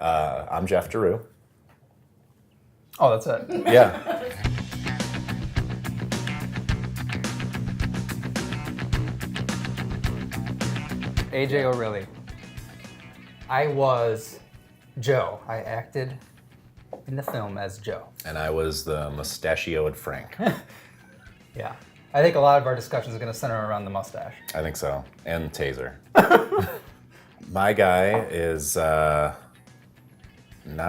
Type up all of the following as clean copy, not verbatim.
I'm Jeff Giroux. Oh, that's it. Yeah. AJ Orille. I was Joe. I acted in the film as Joe. And I was the mustachioed Frank. Yeah. I think a lot of our discussions are going to center around the mustache. I think so. And Taser. My guy is not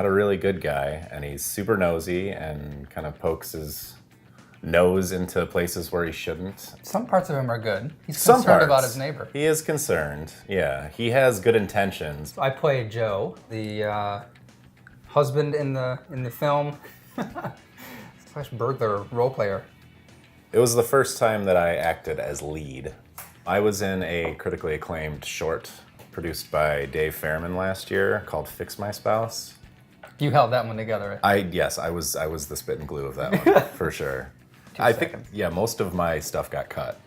a really good guy, and he's super nosy and kind of pokes his nose into places where he shouldn't. Some parts of him are good. He's Some concerned parts. about his neighbor. He is concerned, yeah. He has good intentions. I played Joe, the husband in the film slash burglar role player. It was the first time that I acted as lead. I was in a critically acclaimed short produced by Dave Fairman last year called Fix My Spouse. You held that one together. Yes, I was the spit and glue of that one, for sure. I think, seconds. most of my stuff got cut.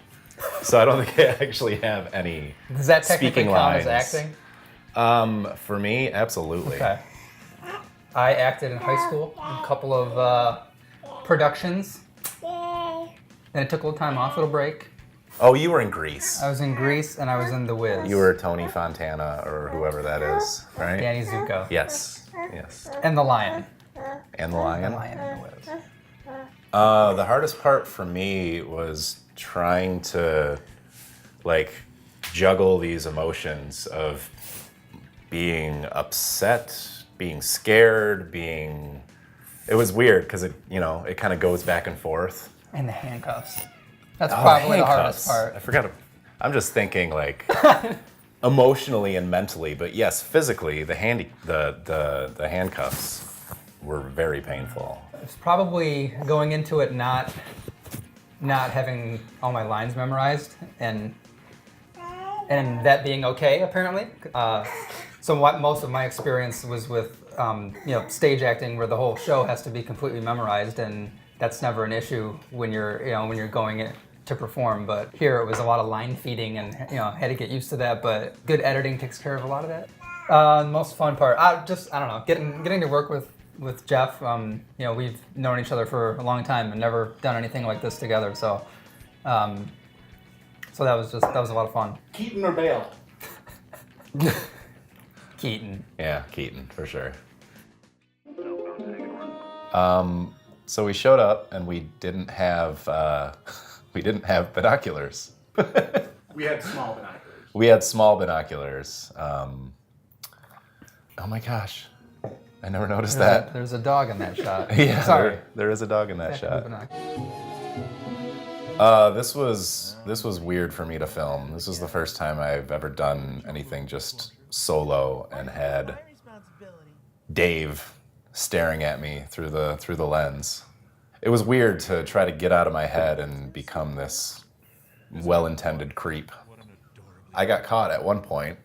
So I don't think I actually have any Does that technically speaking count lines. as acting? For me, absolutely. Okay. I acted in high school in a couple of productions. Then I took a little time off, little break. Oh, you were in Grease. I was in Grease and I was in The Wiz. You were Tony Fontana or whoever that is, right? Danny Zuko. Yes. And The Lion. And the Lion. The Lion in The Wiz. The hardest part for me was trying to, juggle these emotions of being upset, being scared, It was weird because it kind of goes back and forth. And the handcuffs. That's probably the hardest part. I forgot. I'm just thinking emotionally and mentally, but yes, physically, the handcuffs were very painful. It's probably going into it not having all my lines memorized and that being okay apparently. So what most of my experience was with stage acting where the whole show has to be completely memorized, and that's never an issue when you're going in to perform. But here it was a lot of line feeding and had to get used to that. But good editing takes care of a lot of that. The most fun part, I don't know, getting to work with Jeff. We've known each other for a long time and never done anything like this together. So that was a lot of fun. Keaton or Bale? Keaton. Yeah, Keaton for sure. So we showed up and we didn't have binoculars. We had small binoculars. We had small binoculars. Oh my gosh, I never noticed that. There's a dog in that shot. Yeah, Sorry. there is a dog in that shot. This was weird for me to film. This was the first time I've ever done anything just solo and had Dave staring at me through the lens. It was weird to try to get out of my head and become this well-intended creep. I got caught at one point.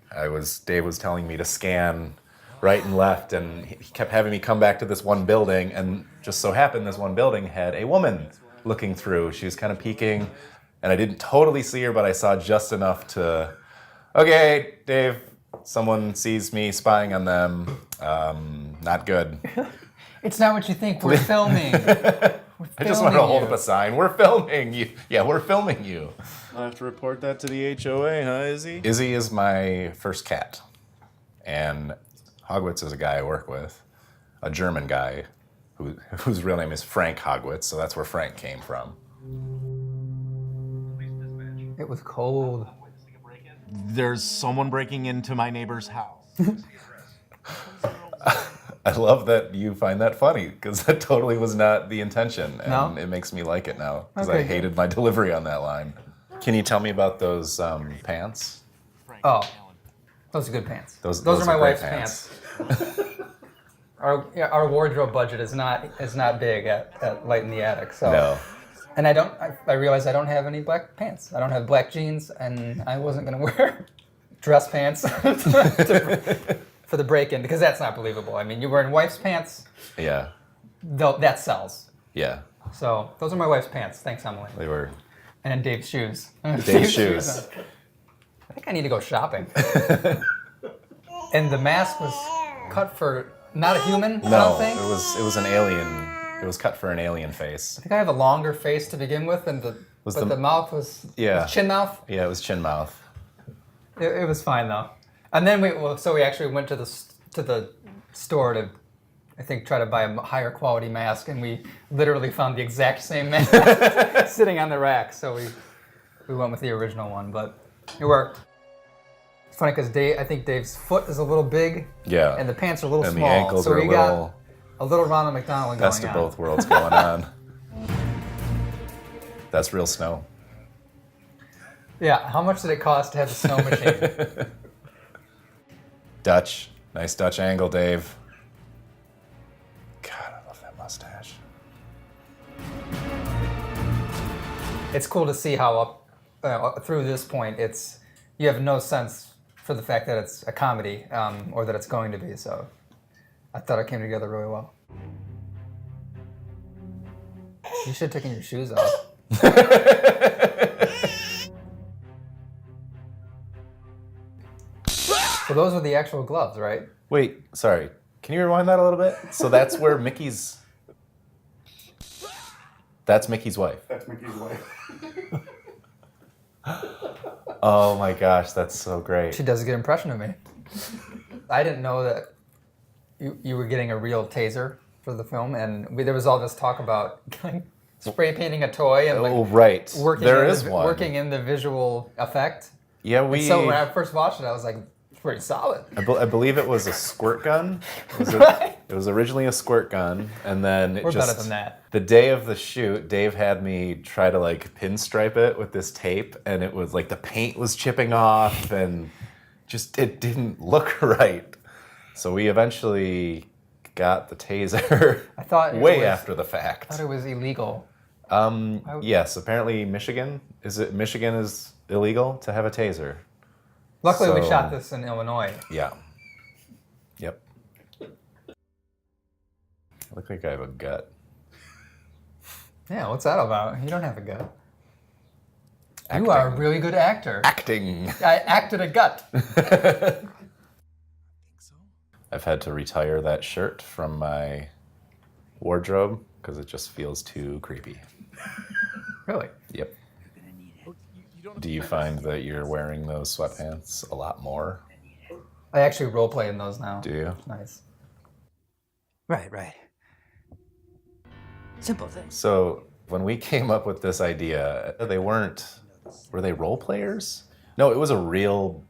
Dave was telling me to scan right and left, and he kept having me come back to this one building, and just so happened this one building had a woman looking through. She was kind of peeking, and I didn't totally see her, but I saw just enough to, okay, Dave, someone sees me spying on them. Not good. It's not what you think. We're filming. I just want to hold up a sign. We're filming you. Yeah, we're filming you. I'll have to report that to the HOA, huh, Izzy? Izzy is my first cat. And Hogwitz is a guy I work with, a German guy whose real name is Frank Hogwitz, so that's where Frank came from. It was cold. There's someone breaking into my neighbor's house. I love that you find that funny, because that totally was not the intention, and No? it makes me like it now, because Okay, I hated my delivery on that line. Can you tell me about those pants? Oh, those are good pants. Those are my great wife's pants. Our wardrobe budget is not big at Light in the Attic. So. No. And I realized I don't have any black pants. I don't have black jeans, and I wasn't gonna wear dress pants for the break-in, because that's not believable. I mean, you're wearing wife's pants. Yeah. That sells. Yeah. So those are my wife's pants. Thanks, Emily. They were And then Dave's shoes. Dave's shoes. I think I need to go shopping. And the mask was cut for not a human. I No, don't think. it was an alien. It was cut for an alien face. I think I have a longer face to begin with, and the mouth was chin mouth. Yeah, it was chin mouth. It was fine though. And then we actually went to the store to, I think, try to buy a higher quality mask, and we literally found the exact same mask sitting on the rack. So we went with the original one, but it worked. It's funny because I think Dave's foot is a little big. Yeah. And the pants are a little And small. the ankles so are we a little. got a little Ronald McDonald going on. Best of both worlds going on. That's real snow. Yeah. How much did it cost to have the snow machine? Dutch. Nice Dutch angle, Dave. God, I love that mustache. It's cool to see how up through this point you have no sense for the fact that it's a comedy or that it's going to be. So I thought it came together really well. You should have taken your shoes off. So those were the actual gloves, right? Wait, sorry. Can you rewind that a little bit? So that's where That's Mickey's wife. That's Mickey's wife. Oh my gosh, that's so great. She does a good impression of me. I didn't know that you were getting a real taser for the film, and there was all this talk about spray painting a toy and right. working in the visual effect. Yeah, So when I first watched it, I was like, it's pretty solid. I believe it was a squirt gun. It was originally a squirt gun, and then We're better than that. The day of the shoot, Dave had me try to pinstripe it with this tape, and it was the paint was chipping off, and just it didn't look right. So we eventually got the taser. I thought after the fact. I thought it was illegal. Yes, apparently Michigan is illegal to have a taser. Luckily, we So- shot this in Illinois. Yeah. Yep. I look like I have a gut. Yeah, what's that about? You don't have a gut. Acting. You are a really good actor. Acting. I acted a gut. I've had to retire that shirt from my wardrobe because it just feels too creepy. Really? Yep. Do you find that you're wearing those sweatpants a lot more? I actually role play in those now. Do you? Nice. Right. Simple things. So when we came up with this idea, were they role players? No, it was a real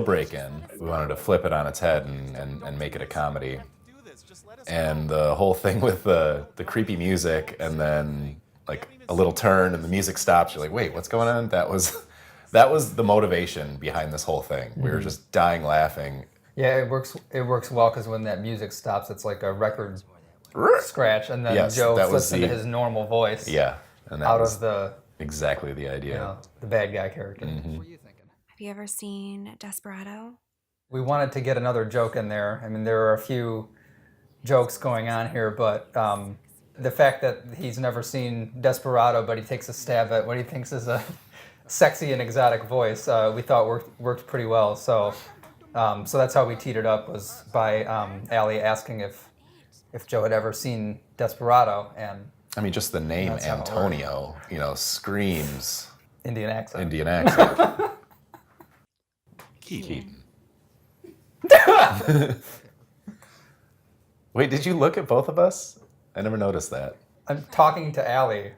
break-in. We wanted to flip it on its head and make it a comedy. And the whole thing with the creepy music and then a little turn and the music stops. You're like, wait, what's going on? That was the motivation behind this whole thing. We were just dying laughing. Yeah, it works well because when that music stops, it's like a record scratch, and then Yes, Joe that flips was into the- his normal voice. Yeah, and that Out was of the exactly the idea. the bad guy character. Mm-hmm. What are you thinking? Have you ever seen Desperado? We wanted to get another joke in there. I mean, there are a few jokes going on here, but the fact that he's never seen Desperado, but he takes a stab at what he thinks is a sexy and exotic voice, we thought worked pretty well. So that's how we teed it up, was by Allie asking if Joe had ever seen Desperado, and I mean, just the name That's how it Antonio, screams Indian accent. Indian accent. Keaton. Wait, did you look at both of us? I never noticed that. I'm talking to Allie,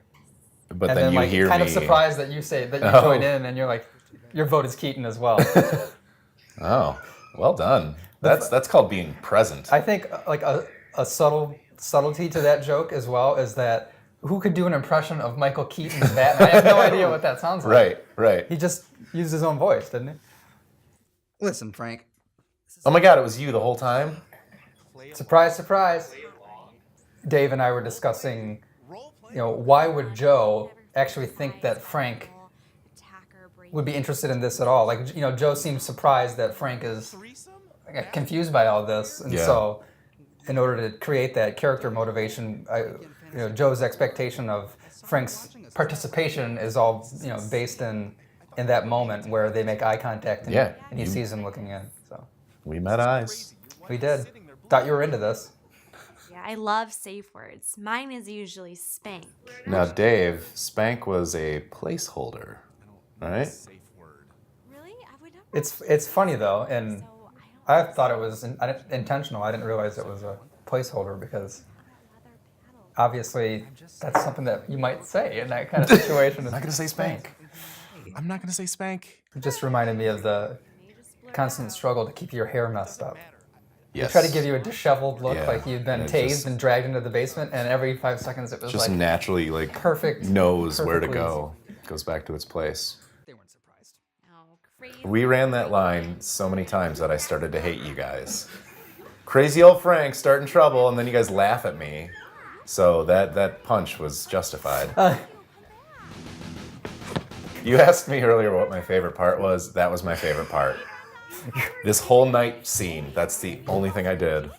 But and then then you like hear kind me. of surprised that you say that you Oh. join in, and you're like, your vote is Keaton as well. Oh, well done. That's called being present. I think like a subtlety to that joke as well is that who could do an impression of Michael Keaton's Batman? I have no idea what that sounds like. Right. He just used his own voice, didn't he? Listen, Frank. Oh my God, it was you the whole time? Surprise, surprise. Dave and I were discussing, why would Joe actually think that Frank would be interested in this at all? Like, Joe seems surprised that Frank is confused by all this, and Yeah. so in order to create that character motivation, Joe's expectation of Frank's participation is all based in that moment where they make eye contact and, Yeah. and he sees him looking in. So We met eyes. We did. Thought you were into this. Yeah, I love safe words. Mine is usually spank. Now, Dave, spank was a placeholder, right? Really? I would never. It's funny though, and So I don't I thought it was intentional. I didn't realize it was a placeholder because obviously that's something that you might say in that kind of situation. I'm not gonna say spank. I'm not gonna say spank. It just reminded me of the constant struggle to keep your hair messed up. Yes. Try to give you a disheveled look Yeah, like you've been and it tased just- and dragged into the basement, and every 5 seconds it was just like naturally like perfect. knows where to perfectly go. Goes back to its place. They weren't surprised. know. Crazy. We ran that line so many times that I started to hate you guys. Crazy old Frank starting trouble, and then you guys laugh at me. So that punch was justified. You asked me earlier what my favorite part was. That was my favorite part. This whole night scene, that's the only thing I did. Oh,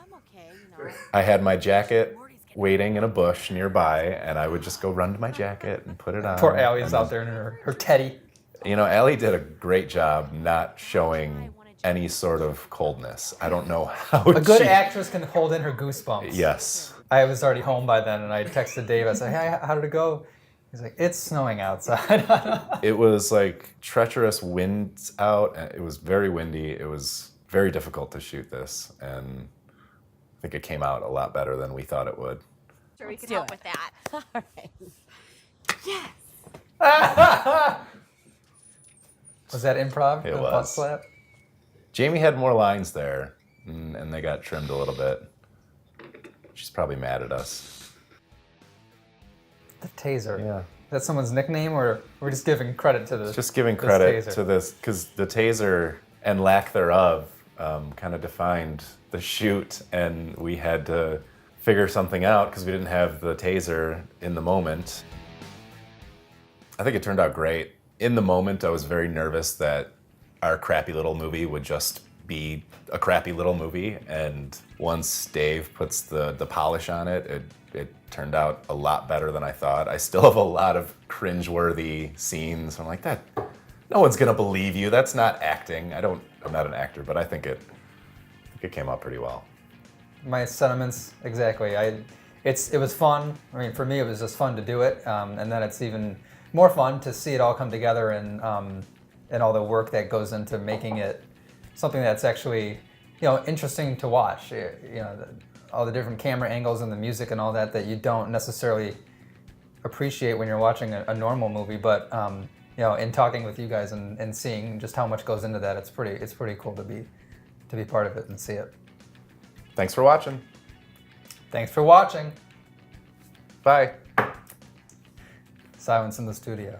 I'm okay, you know. I had my jacket waiting in a bush nearby, and I would just go run to my jacket and put it on. Poor Allie's and out there in her teddy. You know, Allie did a great job not showing any sort of coldness. I don't know how A good she... actress can hold in her goosebumps. Yes. I was already home by then, and I texted Dave. I said, "Hey, how did it go?" He's like, "It's snowing outside." It was like treacherous winds out, and it was very windy. It was very difficult to shoot this, and I think it came out a lot better than we thought it would. Sure, we can help with that. All right. Yes. Was that improv? It The butt was. slap? Jamie had more lines there, and they got trimmed a little bit. She's probably mad at us. The taser. Yeah. Is that someone's nickname, or we're just giving credit to the? Just giving this credit taser? to this, because the taser and lack thereof kind of defined the shoot, and we had to figure something out because we didn't have the taser in the moment. I think it turned out great. In the moment, I was very nervous that our crappy little movie would just be a crappy little movie, and once Dave puts the polish on it, it turned out a lot better than I thought. I still have a lot of cringeworthy scenes. I'm like, that, no one's gonna believe you. That's not acting. I'm not an actor, but I think it came out pretty well. My sentiments exactly. It was fun. I mean, for me, it was just fun to do it, and then it's even more fun to see it all come together and all the work that goes into making it something that's actually, interesting to watch. All the different camera angles and the music and all that you don't necessarily appreciate when you're watching a normal movie. But in talking with you guys and seeing just how much goes into that, it's pretty cool to be part of it and see it. Thanks for watching. Thanks for watching. Bye. Silence in the studio.